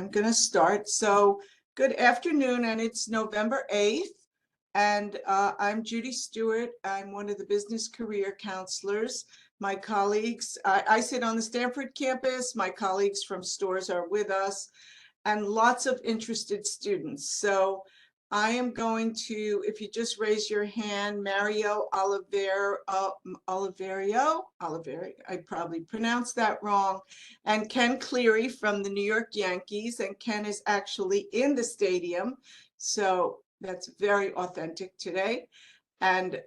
I'm going to start. So good afternoon, and it's November 8th. And I'm Judy Stewart. I'm one of the business career counselors. My colleagues, I sit on the Stanford campus. My colleagues from stores are with us, and lots of interested students. So I am going to, if you just raise your hand, Mario Oliverio, I probably pronounced that wrong, and Ken Cleary from the New York Yankees, and Ken is actually in the stadium. So that's very authentic today. And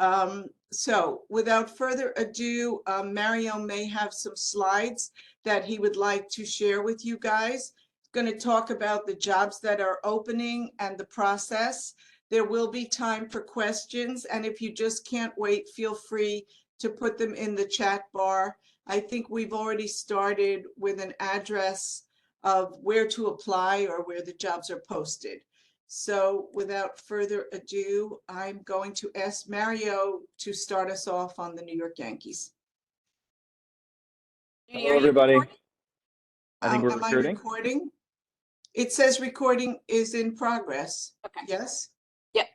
so without further ado, Mario may have some slides that he would like to share with you guys. Going to talk about the jobs that are opening and the process. There will be time for questions, and if you just can't wait, feel free to put them in the chat bar. I think we've already started with an address of where to apply or where the jobs are posted. So without further ado, I'm going to ask Mario to start us off on the New York Yankees. Hello, everybody. I think we're recording. Am I recording? It says recording is in progress. Okay. Yes? Yep.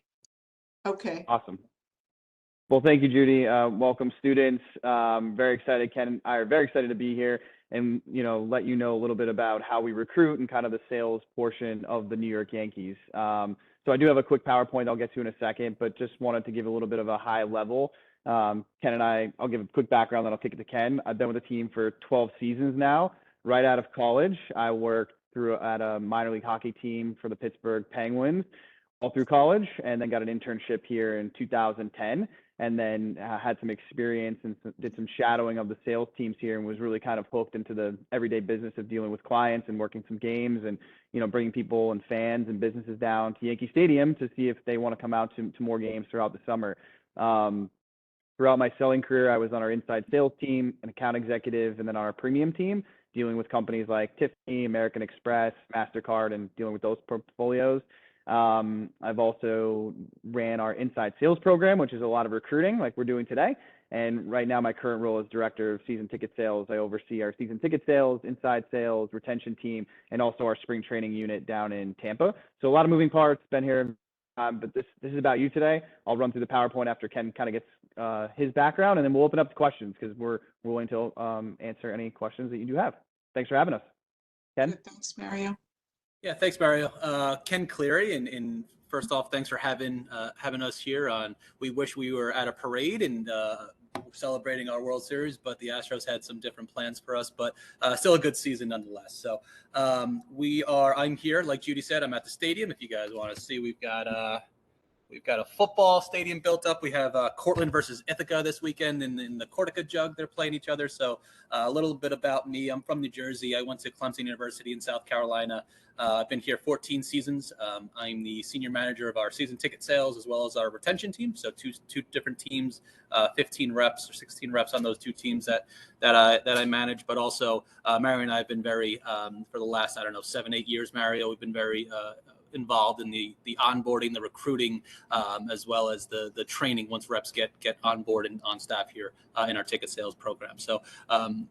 Okay. Awesome. Well, thank you, Judy. Welcome, students. Very excited. Ken and I are very excited to be here and, let you know a little bit about how we recruit and kind of the sales portion of the New York Yankees. So I do have a quick PowerPoint I'll get to in a second, but just wanted to give a little bit of a high level. Ken and I'll give a quick background, then I'll kick it to Ken. I've been with the team for 12 seasons now. Right out of college, I worked at a minor league hockey team for the Pittsburgh Penguins all through college, and then got an internship here in 2010, and then had some experience and did some shadowing of the sales teams here, and was really kind of hooked into the everyday business of dealing with clients and working some games and, bringing people and fans and businesses down to Yankee Stadium to see if they want to come out to more games throughout the summer. Throughout my selling career, I was on our inside sales team, an account executive, and then our premium team, dealing with companies like Tiffany, American Express, MasterCard, and dealing with those portfolios. I've also ran our inside sales program, which is a lot of recruiting like we're doing today. And right now my current role is director of season ticket sales. I oversee our season ticket sales, inside sales, retention team, and also our spring training unit down in Tampa. So a lot of moving parts, been here. But this is about you today. I'll run through the PowerPoint after Ken kind of gets his background, and then we'll open up to questions because we're willing to answer any questions that you do have. Thanks for having us. Ken? Good, thanks, Mario. Yeah, thanks, Mario. Ken Cleary, and first off, thanks for having us here. We wish we were at a parade and celebrating our World Series, but the Astros had some different plans for us, but still a good season nonetheless. So I'm here, like Judy said, I'm at the stadium. If you guys want to see, we've got a football stadium built up. We have Cortland versus Ithaca this weekend in the Cortica Jug. They're playing each other. So a little bit about me. I'm from New Jersey. I went to Clemson University in South Carolina. I've been here 14 seasons. I'm the senior manager of our season ticket sales as well as our retention team. So two different teams, 15 reps or 16 reps on those two teams that I manage. But also Mario and I have been very for the last 7-8 years. Mario, we've been very involved in the onboarding, the recruiting, as well as the training once reps get on board and on staff here in our ticket sales program. So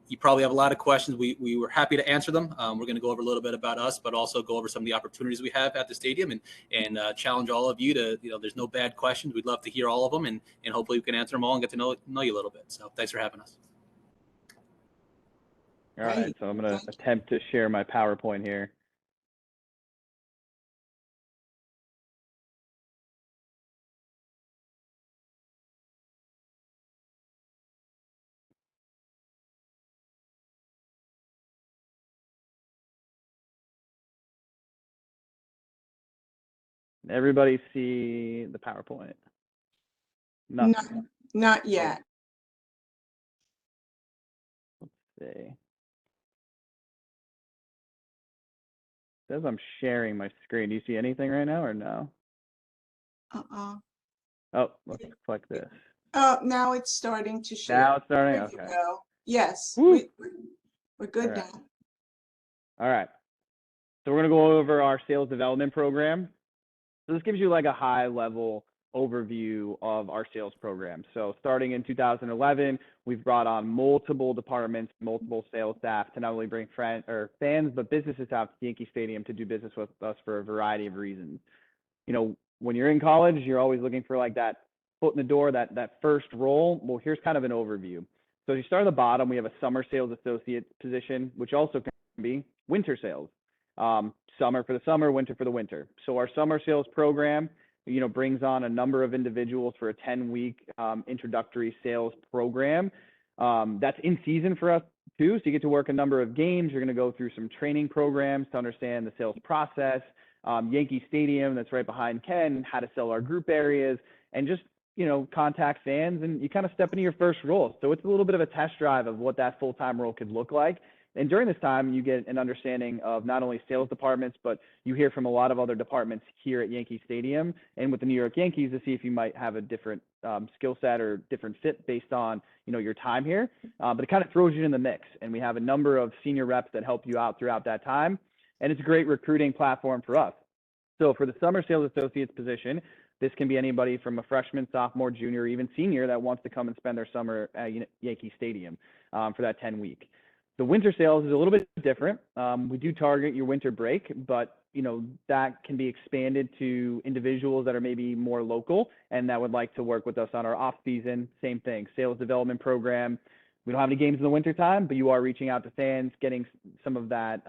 you probably have a lot of questions. We were happy to answer them. We're going to go over a little bit about us, but also go over some of the opportunities we have at the stadium and challenge all of you to, there's no bad questions. We'd love to hear all of them and hopefully we can answer them all and get to know you a little bit. So thanks for having us. All right, so I'm going to attempt to share my PowerPoint here. Everybody see the PowerPoint? Not yet. Let's see. It says I'm sharing my screen. Do you see anything right now or no? Oh, let's click this. Oh, now it's starting to share. Now it's starting? There Okay. you go. Yes, we're good now. All right. So we're going to go over our sales development program. So this gives you like a high level overview of our sales program. So starting in 2011, we've brought on multiple departments, multiple sales staff to not only bring fans, but businesses out to Yankee Stadium to do business with us for a variety of reasons. You know, when you're in college, you're always looking for like that foot in the door, that first role. Well, here's kind of an overview. So you start at the bottom, we have a summer sales associate position, which also can be winter sales. Summer for the summer, winter for the winter. So our summer sales program, you know, brings on a number of individuals for a 10-week introductory sales program. That's in season for us too. So you get to work a number of games. You're going to go through some training programs to understand the sales process. Yankee Stadium, that's right behind Ken, how to sell our group areas, and just, you know, contact fans, and you kind of step into your first role. So it's a little bit of a test drive of what that full-time role could look like. And during this time, you get an understanding of not only sales departments, but you hear from a lot of other departments here at Yankee Stadium and with the New York Yankees to see if you might have a different skill set or different fit based on, you know, your time here. But it kind of throws you in the mix. And we have a number of senior reps that help you out throughout that time. And it's a great recruiting platform for us. So for the summer sales associates position, this can be anybody from a freshman, sophomore, junior, or even senior that wants to come and spend their summer at Yankee Stadium for that 10-week. The winter sales is a little bit different. We do target your winter break, but you know that can be expanded to individuals that are maybe more local and that would like to work with us on our off season. Same thing, sales development program. We don't have any games in the winter time, but you are reaching out to fans, getting some of that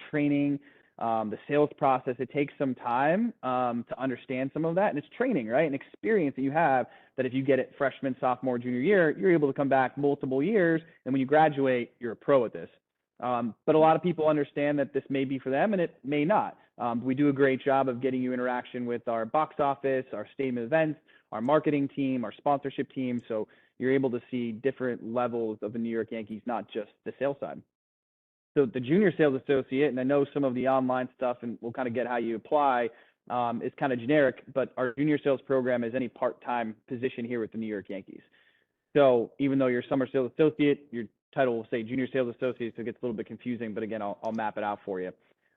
training. The sales process, it takes some time to understand some of that, and it's training, right? And experience that you have that if you get it freshman, sophomore, junior year, you're able to come back multiple years, and when you graduate, you're a pro at this. But a lot of people understand that this may be for them, and it may not. We do a great job of getting you interaction with our box office, our stadium events, our marketing team, our sponsorship team, so you're able to see different levels of the New York Yankees, not just the sales side. So the junior sales associate, and I know some of the online stuff, and we'll kind of get how you apply, is kind of generic, but our junior sales program is any part-time position here with the New York Yankees. So even though you're summer sales associate, your title will say junior sales associate, so it gets a little bit confusing, but again, I'll map it out for you.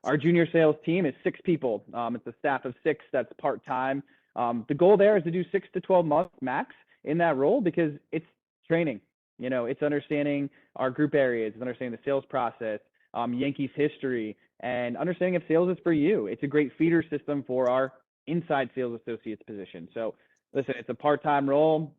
Our junior sales team is 6 people. It's a staff of 6 that's part-time. The goal there is to do 6 to 12 months max in that role because it's training. You know, it's understanding our group areas, it's understanding the sales process, Yankees history, and understanding if sales is for you. It's a great feeder system for our inside sales associates position. So listen, it's a part-time role.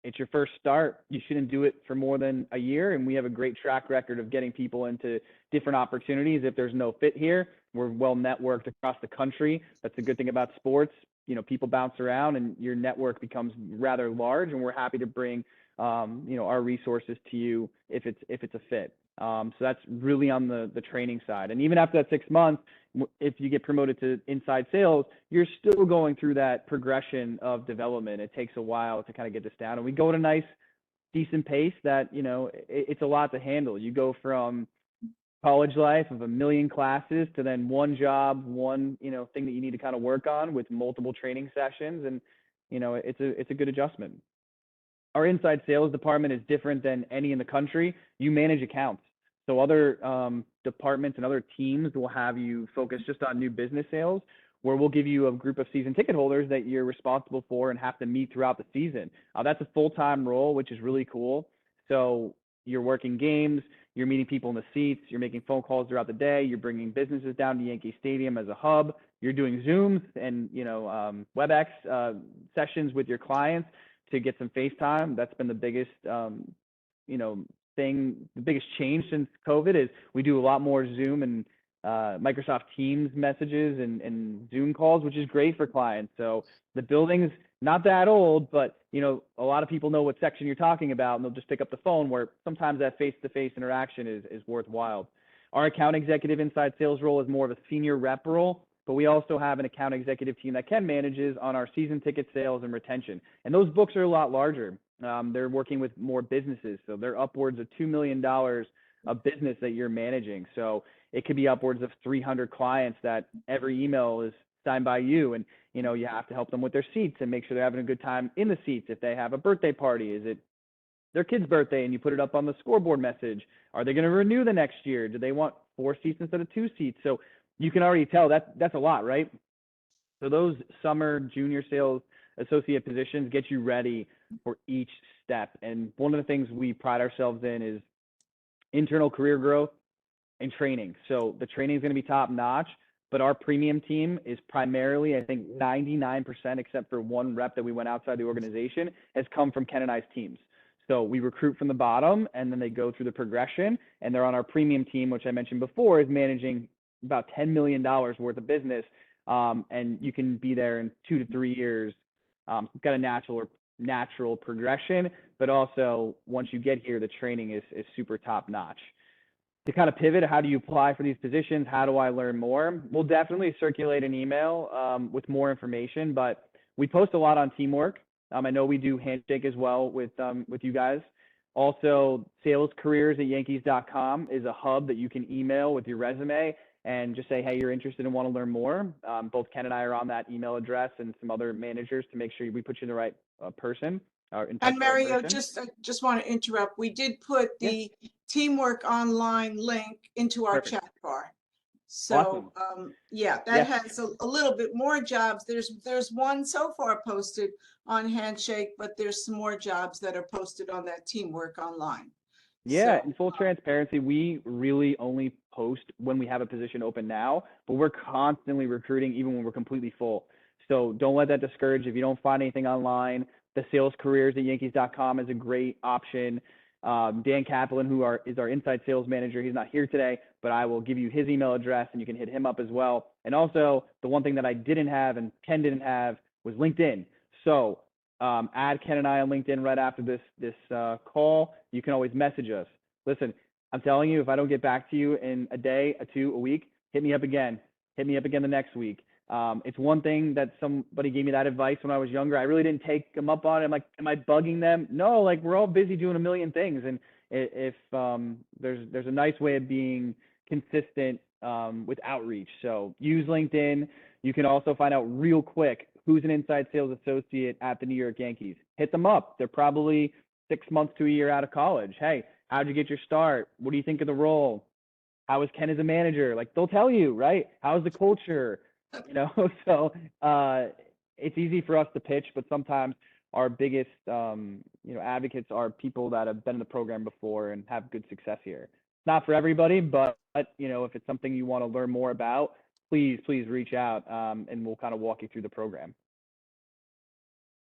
It's your first start. You shouldn't do it for more than a year. And we have a great track record of getting people into different opportunities. If there's no fit here, we're well networked across the country. That's a good thing about sports. You know, people bounce around and your network becomes rather large, and we're happy to bring you know, our resources to you if it's a fit. So that's really on the training side. And even after that 6 months, if you get promoted to inside sales, you're still going through that progression of development. It takes a while to kind of get this down. And we go at a nice, decent pace that, you know, it's a lot to handle. You go from college life of 1 million classes to then one job, one, you know, thing that you need to kind of work on with multiple training sessions. And, you know, it's a good adjustment. Our inside sales department is different than any in the country. You manage accounts. So other departments and other teams will have you focus just on new business sales, where we'll give you a group of season ticket holders that you're responsible for and have to meet throughout the season. That's a full-time role, which is really cool. So you're working games, you're meeting people in the seats, you're making phone calls throughout the day, you're bringing businesses down to Yankee Stadium as a hub, you're doing Zooms and, you know, WebEx sessions with your clients to get some FaceTime. That's been the biggest, you know, thing, the biggest change since COVID is we do a lot more Zoom and Microsoft Teams messages and Zoom calls, which is great for clients. So the building's not that old, but you know, a lot of people know what section you're talking about, and they'll just pick up the phone, where sometimes that face-to-face interaction is worthwhile. Our account executive inside sales role is more of a senior rep role, but we also have an account executive team that Ken manages on our season ticket sales and retention. And those books are a lot larger. They're working with more businesses, so they're upwards of $2 million of business that you're managing. So it could be upwards of 300 clients that every email is signed by you, and you know, you have to help them with their seats and make sure they're having a good time in the seats. If they have a birthday party, is it their kid's birthday and you put it up on the scoreboard message? Are they going to renew the next year? Do they want 4 seats instead of 2 seats? So you can already tell that's a lot, right? So those summer junior sales associate positions, get you ready for each step. And one of the things we pride ourselves in is internal career growth and training. So the training is going to be top notch, but our premium team is primarily, I think 99%, except for one rep that we went outside the organization, has come from Ken and I's teams. So we recruit from the bottom, and then they go through the progression, and they're on our premium team, which I mentioned before is managing about $10 million worth of business. And you can be there in 2 to 3 years. It's got a natural progression, but also once you get here, the training is super top notch. To kind of pivot, how do you apply for these positions? How do I learn more? We'll definitely circulate an email with more information, but we post a lot on teamwork. I know we do Handshake as well with you guys. Also, salescareers@yankees.com is a hub that you can email with your resume and just say, hey, you're interested and want to learn more. Both Ken and I are on that email address, and some other managers, to make sure we put you in the right person. And Mario, just want to interrupt. We did put the Teamwork Online link into our Perfect. chat bar. So yeah, that has a little bit more jobs. There's one so far posted on Handshake, but there's some more jobs that are posted on that Teamwork Online. Yeah, So, in full transparency, we really only post when we have a position open now, but we're constantly recruiting even when we're completely full. So don't let that discourage you. If you don't find anything online, the salescareers@yankees.com is a great option. Dan Kaplan, is our inside sales manager, he's not here today, but I will give you his email address and you can hit him up as well. And also, the one thing that I didn't have and Ken didn't have was LinkedIn. So add Ken and I on LinkedIn right after this call. You can always message us. Listen, I'm telling you, if I don't get back to you in a day, a week, hit me up again. Hit me up again the next week. It's one thing that somebody gave me that advice when I was younger. I really didn't take them up on it. I'm like, am I bugging them? No, like, we're all busy doing a million things. And if there's a nice way of being consistent with outreach. So use LinkedIn. You can also find out real quick who's an inside sales associate at the New York Yankees. Hit them up. They're probably 6 months to a year out of college. Hey, how'd you get your start? What do you think of the role? How is Ken as a manager? Like, they'll tell you, right? How's the culture? You know, so it's easy for us to pitch, but sometimes our biggest, advocates are people that have been in the program before and have good success here. It's not for everybody, but if it's something you want to learn more about, please reach out, and we'll kind of walk you through the program.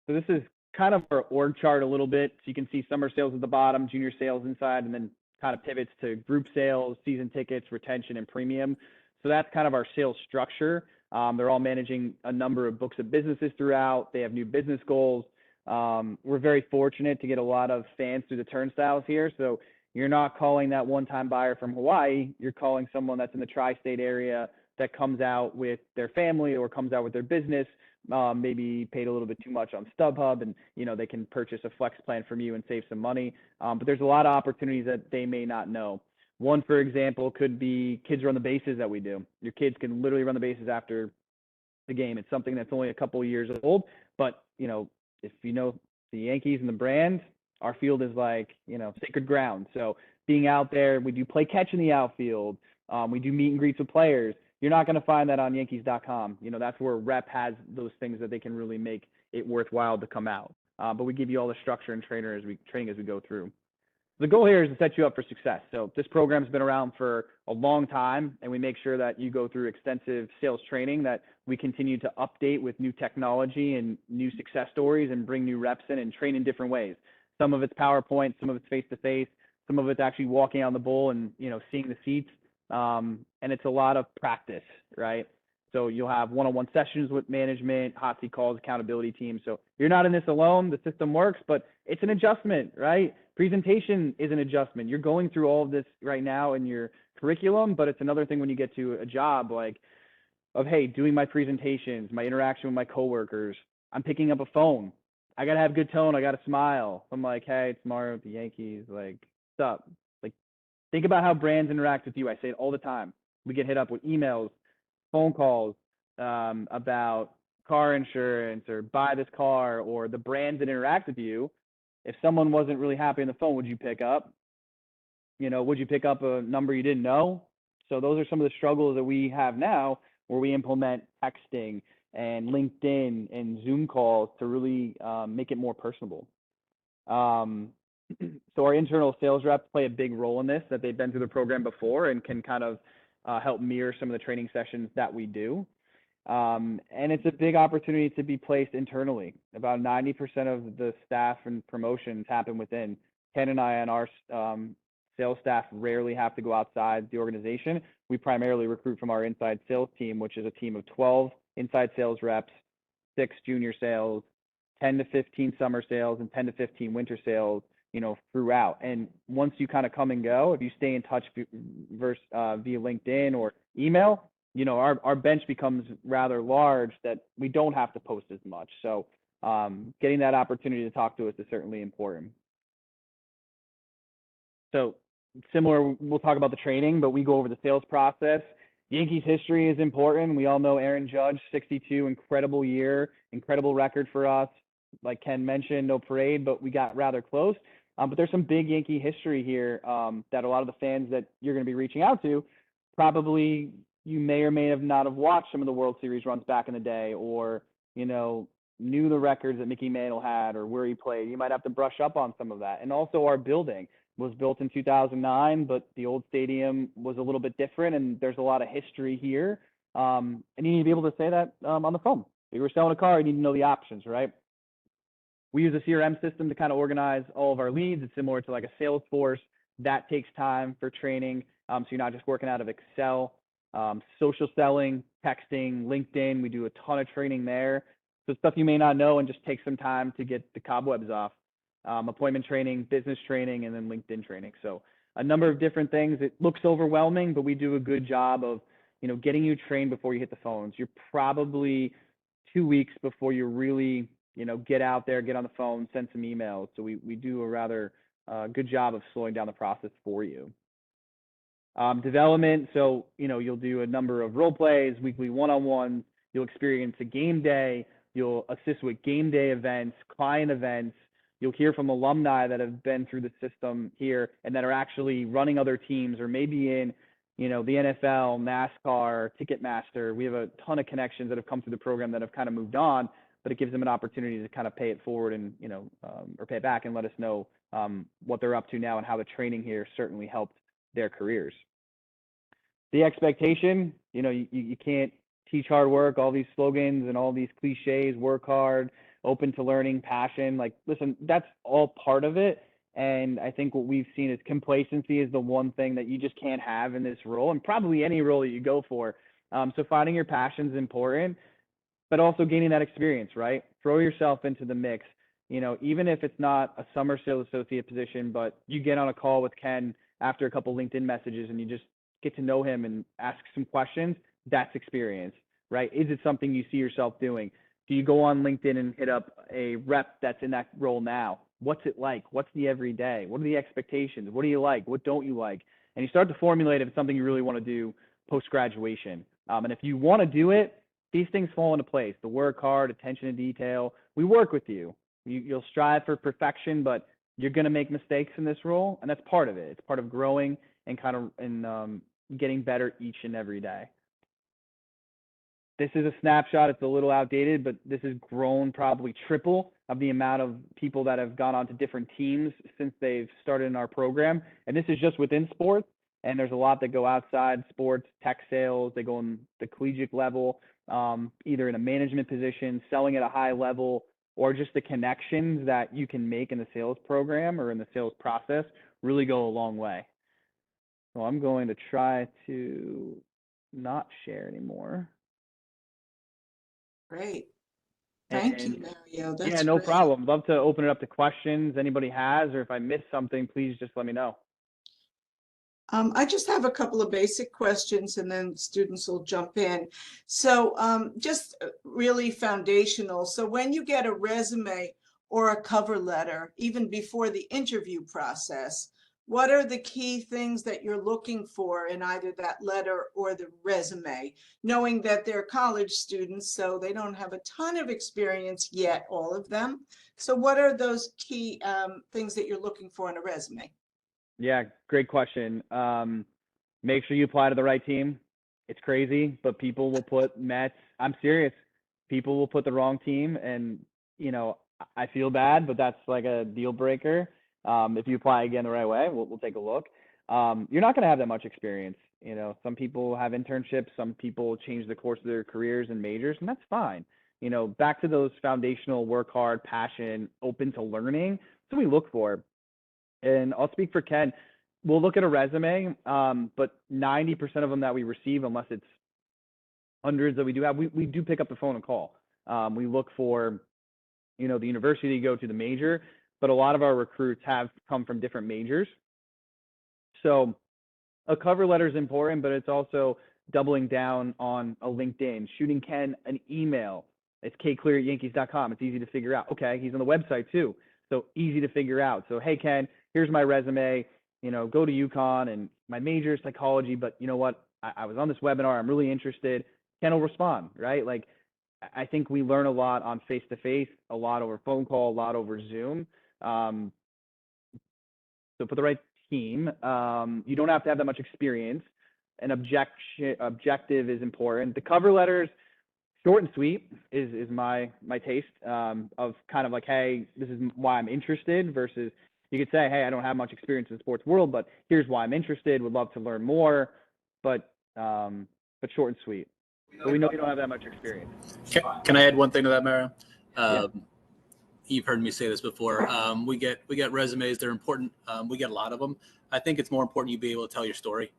So this is kind of our org chart a little bit. So you can see summer sales at the bottom, junior sales inside, and then kind of pivots to group sales, season tickets, retention, and premium. So that's kind of our sales structure. They're all managing a number of books of businesses throughout. They have new business goals. We're very fortunate to get a lot of fans through the turnstiles here. So you're not calling that one-time buyer from Hawaii. You're calling someone that's in the tri-state area that comes out with their family or comes out with their business, maybe paid a little bit too much on StubHub, and they can purchase a flex plan from you and save some money. But there's a lot of opportunities that they may not know. One, for example, could be kids run the bases that we do. Your kids can literally run the bases after the game. It's something that's only a couple of years old, but if you know the Yankees and the brand, our field is like sacred ground. So being out there, we do play catch in the outfield. We do meet and greets with players. You're not going to find that on Yankees.com. That's where rep has those things that they can really make it worthwhile to come out. But we give you all the structure and training as we go through. The goal here is to set you up for success. So this program's been around for a long time, and we make sure that you go through extensive sales training, that we continue to update with new technology and new success stories and bring new reps in and train in different ways. Some of it's PowerPoint, some of it's face-to-face, some of it's actually walking on the bull and, seeing the seats. And it's a lot of practice, right? So you'll have one-on-one sessions with management, hot seat calls, accountability teams. So you're not in this alone. The system works, but it's an adjustment, right? Presentation is an adjustment. You're going through all of this right now in your curriculum, but it's another thing when you get to a job hey, doing my presentations, my interaction with my coworkers. I'm picking up a phone. I got to have good tone. I got to smile. I'm like, hey, it's Mario with the Yankees. Like, what's up? Like, think about how brands interact with you. I say it all the time. We get hit up with emails, phone calls about car insurance or buy this car, or the brands that interact with you. If someone wasn't really happy on the phone, would you pick up? Would you pick up a number you didn't know? So those are some of the struggles that we have now, where we implement texting, and LinkedIn and Zoom calls to really make it more personable. So our internal sales reps play a big role in this, that they've been through the program before and can kind of help mirror some of the training sessions that we do. And it's a big opportunity to be placed internally. About 90% of the staff and promotions happen within. Ken and I and our sales staff rarely have to go outside the organization. We primarily recruit from our inside sales team, which is a team of 12 inside sales reps, 6 junior sales, 10 to 15 summer sales, and 10 to 15 winter sales, throughout. And once you kind of come and go, if you stay in touch via LinkedIn or email, our bench becomes rather large that we don't have to post as much. So getting that opportunity to talk to us is certainly important. So similar, we'll talk about the training, but we go over the sales process. Yankees history is important. We all know Aaron Judge, 62, incredible year, incredible record for us. Like Ken mentioned, no parade, but we got rather close. But there's some big Yankee history here that a lot of the fans that you're going to be reaching out to, probably you may or may have not have watched some of the World Series runs back in the day, or, knew the records that Mickey Mantle had or where he played. You might have to brush up on some of that. And also our building was built in 2009, but the old stadium was a little bit different, and there's a lot of history here. And you need to be able to say that on the phone. If you were selling a car, you need to know the options, right? We use a CRM system to kind of organize all of our leads. It's similar to like a Salesforce. That takes time for training. So you're not just working out of Excel. Social selling, texting, LinkedIn, we do a ton of training there. So stuff you may not know, and just take some time to get the cobwebs off. Appointment training, business training, and then LinkedIn training. So a number of different things. It looks overwhelming, but we do a good job of, getting you trained before you hit the phones. You're probably 2 weeks before you really, get out there, get on the phone, send some emails. So we do a rather good job of slowing down the process for you. Development, so, you'll do a number of role plays, weekly one-on-ones, you'll experience a game day, you'll assist with game day events, client events, you'll hear from alumni that have been through the system here and that are actually running other teams, or maybe in, the NFL, NASCAR, Ticketmaster. We have a ton of connections that have come through the program that have kind of moved on, but it gives them an opportunity to kind of pay it forward and, or pay it back and let us know what they're up to now and how the training here certainly helped their careers. The expectation, you can't teach hard work, all these slogans and all these cliches, work hard, open to learning, passion. Like, listen, that's all part of it. And I think what we've seen is complacency is the one thing that you just can't have in this role, and probably any role that you go for. So finding your passion is important, but also gaining that experience, right? Throw yourself into the mix. Even if it's not a summer sales associate position, but you get on a call with Ken after a couple LinkedIn messages and you just get to know him and ask some questions, that's experience, right? Is it something you see yourself doing? Do you go on LinkedIn and hit up a rep that's in that role now? What's it like? What's the everyday? What are the expectations? What do you like? What don't you like? And you start to formulate if it's something you really want to do post-graduation. And if you want to do it, these things fall into place. The work hard, attention to detail. We work with you. You'll strive for perfection, but you're going to make mistakes in this role, and that's part of it. It's part of growing and kind of getting better each and every day. This is a snapshot. It's a little outdated, but this has grown probably triple of the amount of people that have gone on to different teams since they've started in our program. And this is just within sports. And there's a lot that go outside sports, tech sales. They go on the collegiate level, either in a management position, selling at a high level, or just the connections that you can make in the sales program or in the sales process really go a long way. So I'm going to try to not share anymore. Great. Thank you, Mario. That's yeah, no great. problem. Love to open it up to questions anybody has, or if I missed something, please just let me know. I just have a couple of basic questions and then students will jump in. So just really foundational. So when you get a resume or a cover letter, even before the interview process, what are the key things that you're looking for in either that letter or the resume, knowing that they're college students, so they don't have a ton of experience yet, all of them. So what are those key things that you're looking for in a resume? Yeah, great question. Make sure you apply to the right team. It's crazy, but people will put Mets. I'm serious. people will put the wrong team, and I feel bad, but that's like a deal breaker. If you apply again the right way, we'll take a look. You're not going to have that much experience. Some people have internships, some people change the course of their careers and majors, and that's fine. Back to those foundational, work hard, passion, open to learning. That's what we look for. And I'll speak for Ken. We'll look at a resume, but 90% of them that we receive, unless it's hundreds that we do have, we do pick up the phone and call. We look for, the university you go to, the major, but a lot of our recruits have come from different majors. So a cover letter is important, but it's also doubling down on a LinkedIn, shooting Ken an email. It's kclear@yankees.com. It's easy to figure out. Okay, he's on the website too, so easy to figure out. So, hey, Ken, here's my resume. Go to UConn, and my major is psychology, but you know what? I was on this webinar. I'm really interested. Ken will respond, right? Like, I think we learn a lot on face-to-face, a lot over phone call, a lot over Zoom. So for the right team, you don't have to have that much experience. An objective is important. The cover letters, short and sweet is my taste of kind of like, hey, this is why I'm interested, versus you could say, hey, I don't have much experience in the sports world, but here's why I'm interested, would love to learn more, but short and sweet. But we know you don't have that much experience. Can I add one thing to that, Mario? Yeah. You've heard me say this before. We get resumes. They're important. We get a lot of them. I think it's more important you be able to tell your story.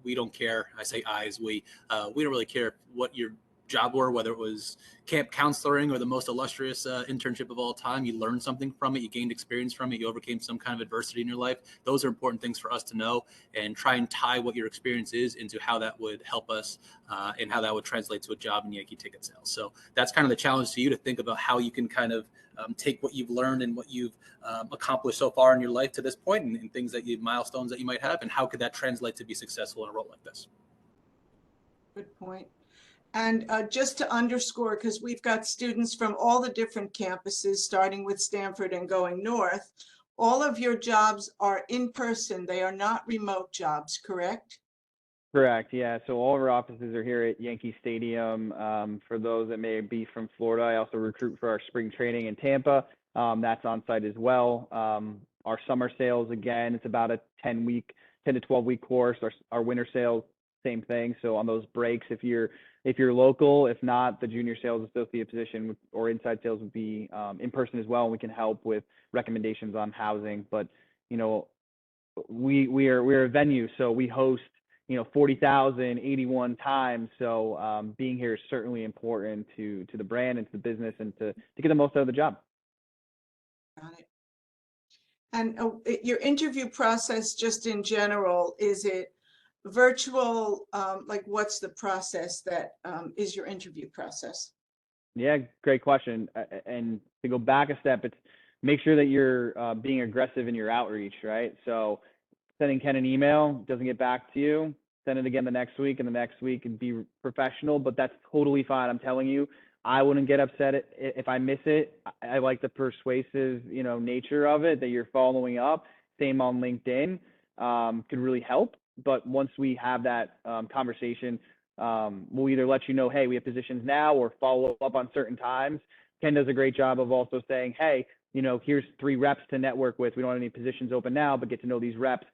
We don't care. I say we don't really care what your job were, whether it was camp counseling or the most illustrious internship of all time. You learned something from it. You gained experience from it. You overcame some kind of adversity in your life. Those are important things for us to know, and try and tie what your experience is into how that would help us and how that would translate to a job in Yankee ticket sales. So that's kind of the challenge to you, to think about how you can kind of take what you've learned and what you've accomplished so far in your life to this point, and things milestones that you might have, and how could that translate to be successful in a role like this. Good point. And just to underscore, because we've got students from all the different campuses, starting with Stanford and going north, all of your jobs are in person. They are not remote jobs, correct? Correct. Yeah. So all of our offices are here at Yankee Stadium. For those that may be from Florida, I also recruit for our spring training in Tampa. That's on site as well. Our summer sales, again, it's about a 10 to 12 week course. Our winter sales, same thing. So on those breaks, if you're local, if not, the junior sales associate position or inside sales would be in person as well. And we can help with recommendations on housing. But we're a venue, so we host 40,000 81 times. So being here is certainly important to the brand and to the business, and to get the most out of the job. Got it. And your interview process, just in general, is it virtual? Like, what's the process that is your interview process? Yeah, great question. And to go back a step, it's make sure that you're being aggressive in your outreach, right? So sending Ken an email, doesn't get back to you, send it again the next week, and the next week, and be professional, but that's totally fine. I'm telling you, I wouldn't get upset if I miss it. I like the persuasive, nature of it, that you're following up. Same on LinkedIn, could really help. But once we have that conversation, we'll either let you know, hey, we have positions now, or follow up on certain times. Ken does a great job of also saying, hey, here's 3 reps to network with. We don't have any positions open now, but get to know these reps.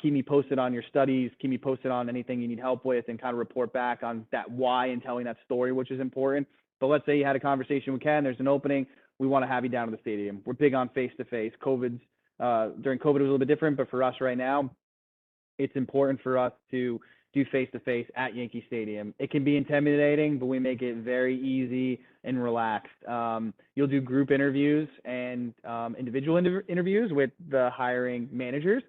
Keep me posted on your studies, keep me posted on anything you need help with, and kind of report back on that why and telling that story, which is important. But let's say you had a conversation with Ken, there's an opening, we want to have you down to the stadium. We're big on face-to-face. During COVID, it was a little bit different, but for us right now, it's important for us to do face-to-face at Yankee Stadium. It can be intimidating, but we make it very easy and relaxed. You'll do group interviews and individual interviews with the hiring managers.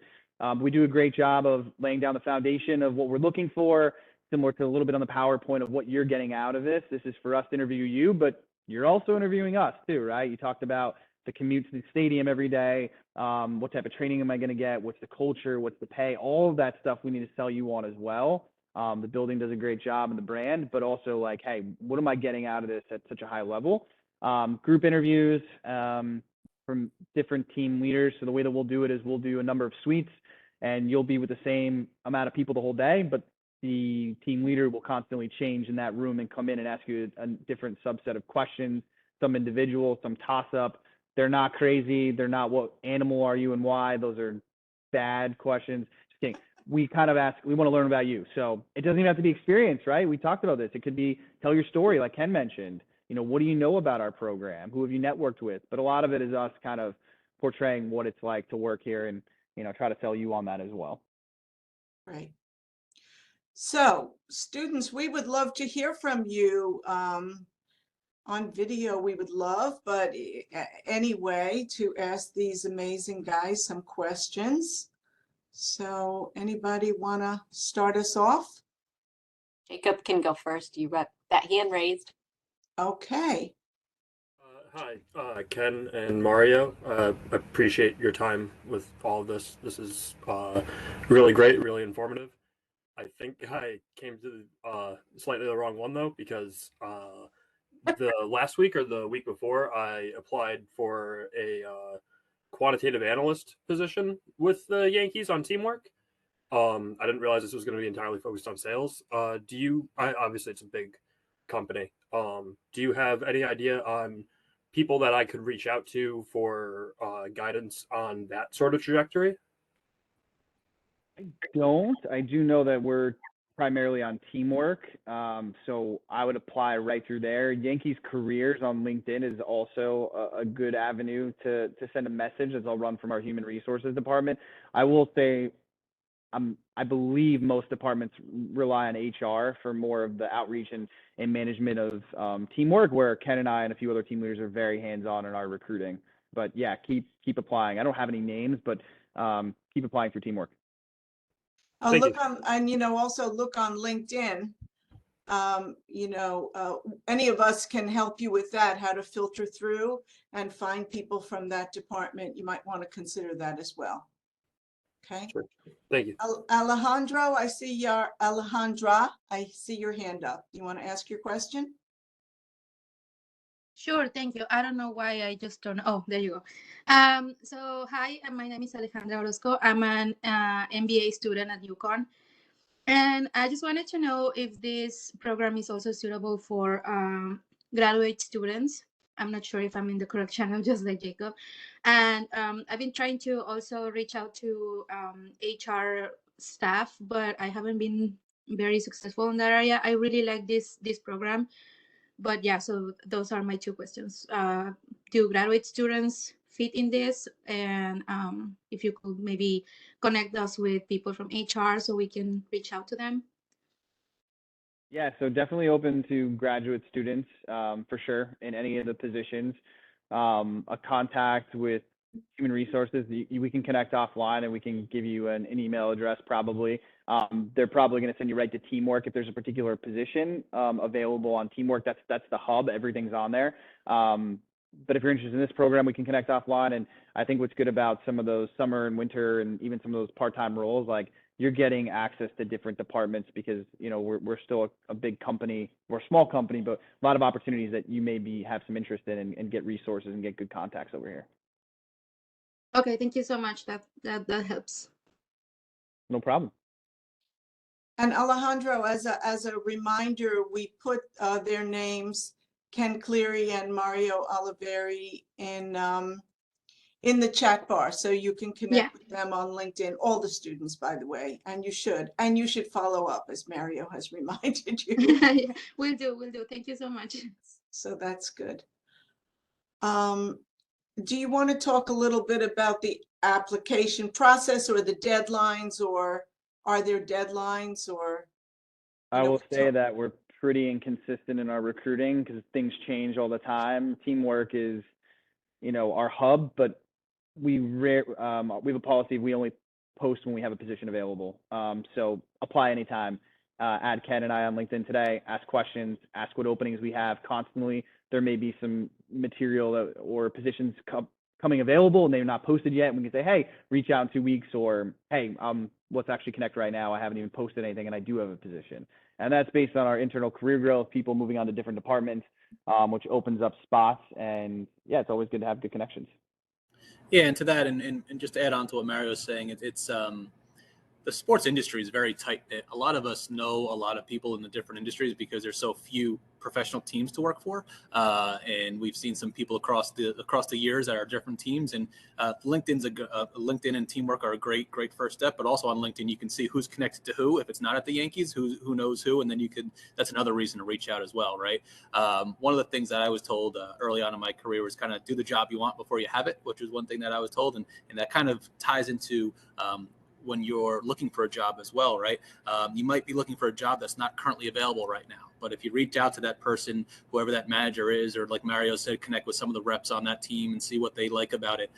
We do a great job of laying down the foundation of what we're looking for, similar to a little bit on the PowerPoint of what you're getting out of this. This is for us to interview you, but you're also interviewing us too, right? You talked about the commute to the stadium every day. What type of training am I going to get? What's the culture? What's the pay? All of that stuff we need to sell you on as well. The building does a great job, and the brand, but also like, hey, what am I getting out of this at such a high level? Group interviews from different team leaders. So the way that we'll do it is we'll do a number of suites, and you'll be with the same amount of people the whole day, but the team leader will constantly change in that room and come in and ask you a different subset of questions, some individual, some toss-up. They're not crazy. They're not what animal are you and why. Those are bad questions. Just kidding. We kind of ask, we want to learn about you. So it doesn't even have to be experience, right? We talked about this. It could be tell your story, like Ken mentioned. You know, what do you know about our program? Who have you networked with? But a lot of it is us kind of portraying what it's like to work here and, you know, try to sell you on that as well. Right. So students, we would love to hear from you. On video, we would love, but anyway, to ask these amazing guys some questions. So anybody want to start us off? Jacob can go first. You got that hand raised. Okay. Hi, Ken and Mario. Appreciate your time with all of this. This is really great, really informative. I think I came to slightly the wrong one though, because the last week or the week before, I applied for a quantitative analyst position with the Yankees on teamwork. I didn't realize this was going to be entirely focused on sales. Obviously it's a big company. Do you have any idea on people that I could reach out to for guidance on that sort of trajectory? I don't. I do know that we're primarily on teamwork. So I would apply right through there. Yankees Careers on LinkedIn is also a good avenue to send a message, as I'll run from our human resources department. I will say, I believe most departments rely on HR for more of the outreach and management of teamwork, where Ken and I and a few other team leaders are very hands-on in our recruiting. But yeah, keep applying. I don't have any names, but keep applying for teamwork. Look on, and also look on LinkedIn. Any of us can help you with that, how to filter through and find people from that department. You might want to consider that as well. Okay. Sure. Thank you. Alejandra, I see your hand up. You want to ask your question? Sure, thank you. I don't know why I just turned. Oh, there you go. So hi, my name is Alejandra Orozco. I'm an MBA student at UConn, and I just wanted to know if this program is also suitable for graduate students. I'm not sure if I'm in the correct channel, just like Jacob. And I've been trying to also reach out to HR staff, but I haven't been very successful in that area. I really like this program. But yeah, so those are my two questions. Do graduate students fit in this? And if you could maybe connect us with people from HR so we can reach out to them. Yeah, so definitely open to graduate students for sure in any of the positions. A contact with human resources, we can connect offline and we can give you an email address probably. They're probably going to send you right to teamwork if there's a particular position available on teamwork. That's the hub. Everything's on there. But if you're interested in this program, we can connect offline. And I think what's good about some of those summer and winter and even some of those part-time roles, like you're getting access to different departments because, we're still a big company. We're a small company, but a lot of opportunities that you maybe have some interest in and get resources and get good contacts over here. Okay, thank you so much. That helps. No problem. And Alejandro, as a reminder, we put their names, Ken Cleary and Mario Oliveri, in the chat bar, so you can connect with them on LinkedIn. All the students, by the way, and you should follow up, as Mario has reminded you. Yeah, we'll do. Thank you so much. So that's good. Do you want to talk a little bit about the application process or the deadlines, or are there deadlines, or? I will say that we're pretty inconsistent in our recruiting because things change all the time. Teamwork is, our hub, but we have a policy. We only post when we have a position available. So apply anytime. Add Ken and I on LinkedIn today. Ask questions. Ask what openings we have constantly. There may be some material or positions coming available and they're not posted yet. And we can say, hey, reach out in 2 weeks, or hey, let's actually connect right now. I haven't even posted anything and I do have a position. And that's based on our internal career growth, people moving on to different departments, which opens up spots. And yeah, it's always good to have good connections. Yeah, and to that, and just to add on to what Mario was saying, it's the sports industry is very tight knit. A lot of us know a lot of people in the different industries because there's so few professional teams to work for, and we've seen some people across the years that are different teams. And LinkedIn and teamwork are a great first step. But also on LinkedIn, you can see who's connected to who. If it's not at the Yankees, who knows who, and then that's another reason to reach out as well, right? One of the things that I was told early on in my career was kind of do the job you want before you have it, which was one thing that I was told, and that kind of ties into when you're looking for a job as well, right? You might be looking for a job that's not currently available right now. But if you reach out to that person, whoever that manager is, or like Mario said, connect with some of the reps on that team and see what they like about it.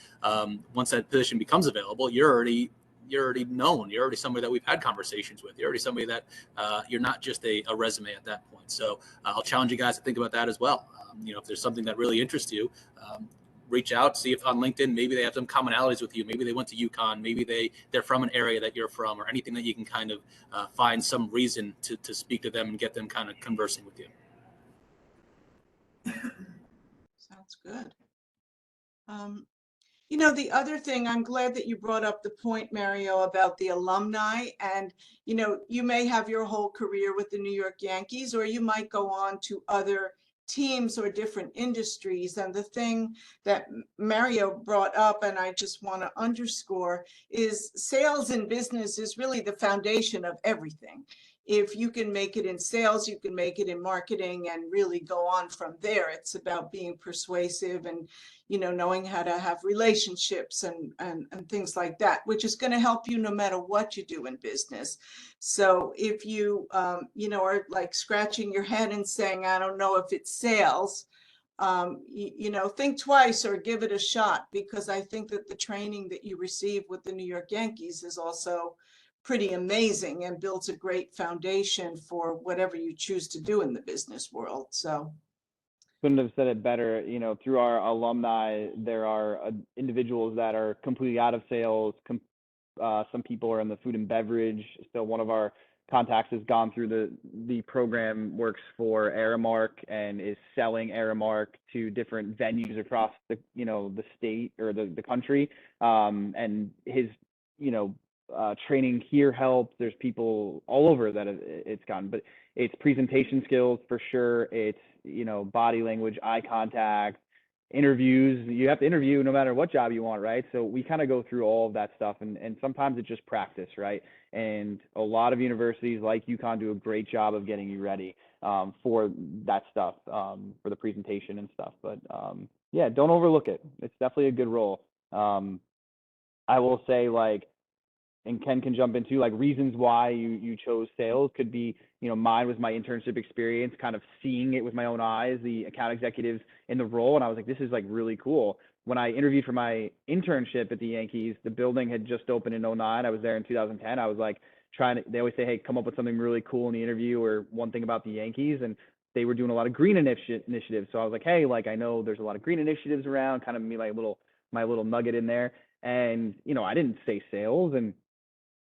Once that position becomes available, you're already known. You're already somebody that we've had conversations with. You're already somebody that you're not just a resume at that point. So I'll challenge you guys to think about that as well. If there's something that really interests you, reach out, see if on LinkedIn, maybe they have some commonalities with you. Maybe they went to UConn. Maybe they're from an area that you're from, or anything that you can kind of find some reason to speak to them and get them kind of conversing with you. Sounds good. The other thing, I'm glad that you brought up the point, Mario, about the alumni. And, you may have your whole career with the New York Yankees, or you might go on to other teams or different industries. And the thing that Mario brought up, and I just want to underscore, is sales in business is really the foundation of everything. If you can make it in sales, you can make it in marketing and really go on from there. It's about being persuasive and, knowing how to have relationships and things like that, which is going to help you no matter what you do in business. So if you, are like scratching your head and saying, I don't know if it's sales, think twice or give it a shot, because I think that the training that you receive with the New York Yankees is also pretty amazing and builds a great foundation for whatever you choose to do in the business world. So couldn't have said it better. Through our alumni, there are individuals that are completely out of sales. Some people are in the food and beverage. So one of our contacts has gone through the program, works for Aramark, and is selling Aramark to different venues across the state or the country. And his training here helps. There's people all over that it's gone, but it's presentation skills for sure. It's body language, eye contact, interviews. You have to interview no matter what job you want, right? So we kind of go through all of that stuff, and sometimes it's just practice, right? And a lot of universities like UConn do a great job of getting you ready for that stuff, for the presentation and stuff. But yeah, don't overlook it. It's definitely a good role. I will say, and Ken can jump into reasons why you chose sales could be, mine was my internship experience, kind of seeing it with my own eyes, the account executives in the role. And I was like, this is really cool. When I interviewed for my internship at the Yankees, the building had just opened in 2009. I was there in 2010. I was they always say, hey, come up with something really cool in the interview or one thing about the Yankees. And they were doing a lot of green initiatives. So I was like, hey, I know there's a lot of green initiatives around, kind of my little nugget in there. And, I didn't say sales, and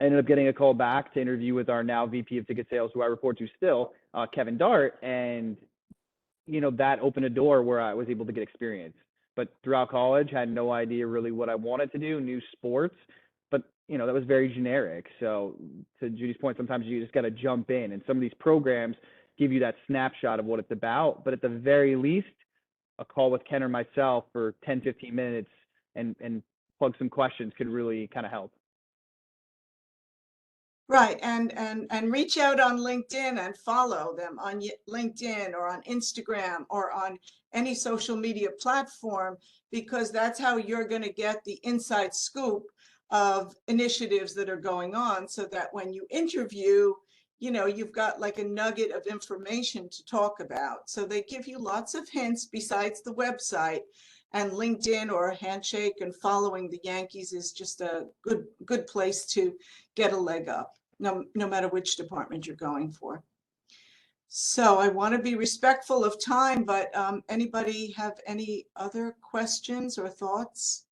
I ended up getting a call back to interview with our now VP of ticket sales, who I report to still, Kevin Dart. And, that opened a door where I was able to get experience. But throughout college, had no idea really what I wanted to do, knew sports, but, that was very generic. So to Judy's point, sometimes you just got to jump in, and some of these programs give you that snapshot of what it's about. But at the very least, a call with Ken or myself for 10, 15 minutes and plug some questions could really kind of help. right, and reach out on LinkedIn and follow them on LinkedIn or on Instagram or on any social media platform, because that's how you're going to get the inside scoop of initiatives that are going on, so that when you interview, you've got a nugget of information to talk about. So they give you lots of hints besides the website, and LinkedIn or a handshake and following the Yankees is just a good place to get a leg up, no matter which department you're going for. So I want to be respectful of time, but anybody have any other questions or thoughts?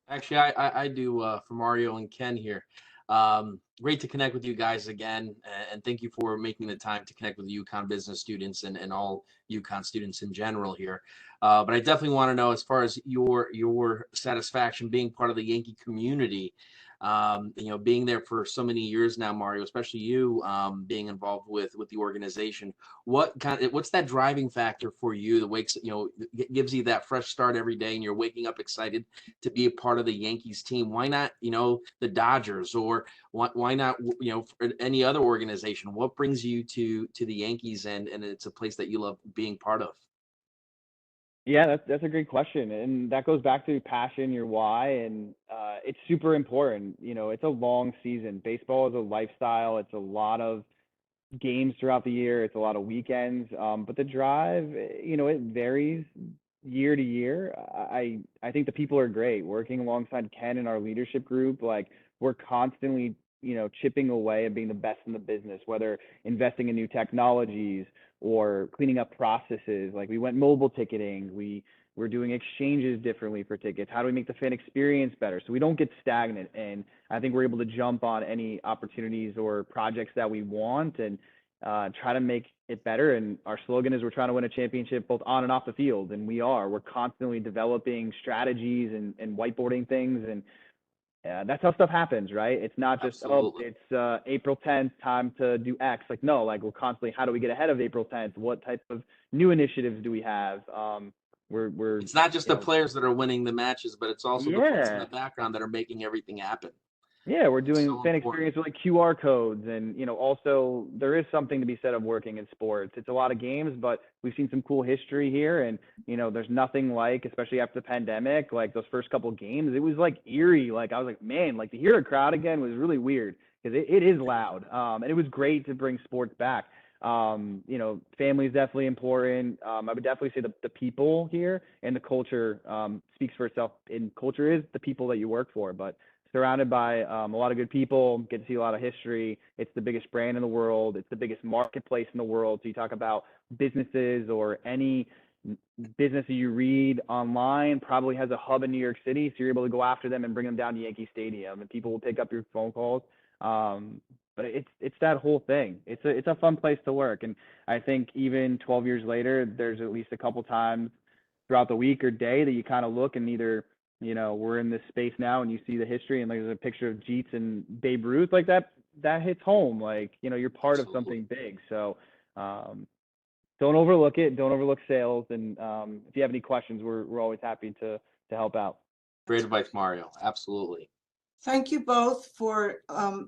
Actually, I do for Mario and Ken here. Great to connect with you guys again, and thank you for making the time to connect with UConn business students and all UConn students in general here. But I definitely want to know, as far as your satisfaction being part of the Yankee community, being there for so many years now, Mario, especially you being involved with the organization. What's that driving factor for you that gives you that fresh start every day, and you're waking up excited to be a part of the Yankees team? Why not, the Dodgers, or why not, any other organization? What brings you to the Yankees, and it's a place that you love being part of? Yeah, that's a great question, and that goes back to passion, your why, and it's super important. It's a long season. Baseball is a lifestyle. It's a lot of games throughout the year. It's a lot of weekends. But the drive, it varies year to year. I think the people are great. Working alongside Ken and our leadership group, like, we're constantly, chipping away at being the best in the business, whether investing in new technologies or cleaning up processes. Like, we went mobile ticketing. We're doing exchanges differently for tickets. How do we make the fan experience better so we don't get stagnant? And I think we're able to jump on any opportunities or projects that we want and try to make it better. And our slogan is, we're trying to win a championship both on and off the field. And we're constantly developing strategies and whiteboarding things. And that's how stuff happens, right? It's not just, Absolutely. it's April 10th, time to do X. Like, no, like, we're constantly, how do we get ahead of April 10th? What type of new initiatives do we have? It's not just the players that are winning the matches, but it's also the folks in Yeah. the background that are making everything happen. Yeah, we're doing So fan important. experience with, like, QR codes, and also there is something to be said of working in sports. It's a lot of games, but we've seen some cool history here, and there's nothing like, especially after the pandemic, like those first couple games, it was like eerie. Like, I was like, man, like, to hear a crowd again was really weird, because it is loud, and it was great to bring sports back. Family is definitely important. I would definitely say the people here and the culture speaks for itself. And culture is the people that you work for, but surrounded by a lot of good people, get to see a lot of history. It's the biggest brand in the world. It's the biggest marketplace in the world. So you talk about businesses, or any business that you read online probably has a hub in New York City. So you're able to go after them and bring them down to Yankee Stadium, and people will pick up your phone calls. But it's that whole thing. It's a fun place to work. And I think even 12 years later, there's at least a couple times throughout the week or day that you kind of look, and either we're in this space now and you see the history, and there's a picture of Jeets and Babe Ruth, like that hits home. Like, you're part of something big. So don't overlook it. Don't overlook sales. And if you have any questions, we're always happy to help out. Great advice, Mario. Absolutely. Thank you both for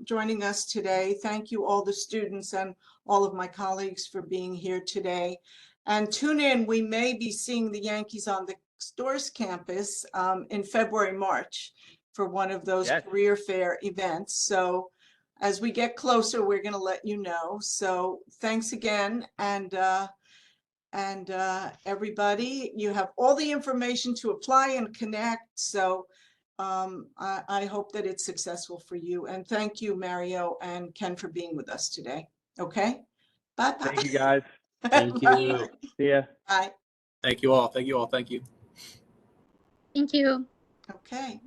joining us today. Thank you, all the students and all of my colleagues, for being here today. And tune in. We may be seeing the Yankees on the Stores campus in February, March, for one of those Yes. career fair events. So as we get closer, we're going to let you know. So thanks again. And everybody, you have all the information to apply and connect. So I hope that it's successful for you. And thank you, Mario and Ken, for being with us today. Okay. Bye. Thank you, guys. Thank you. See ya. Bye. Thank you all. Thank you all. Thank you. Thank you. Okay.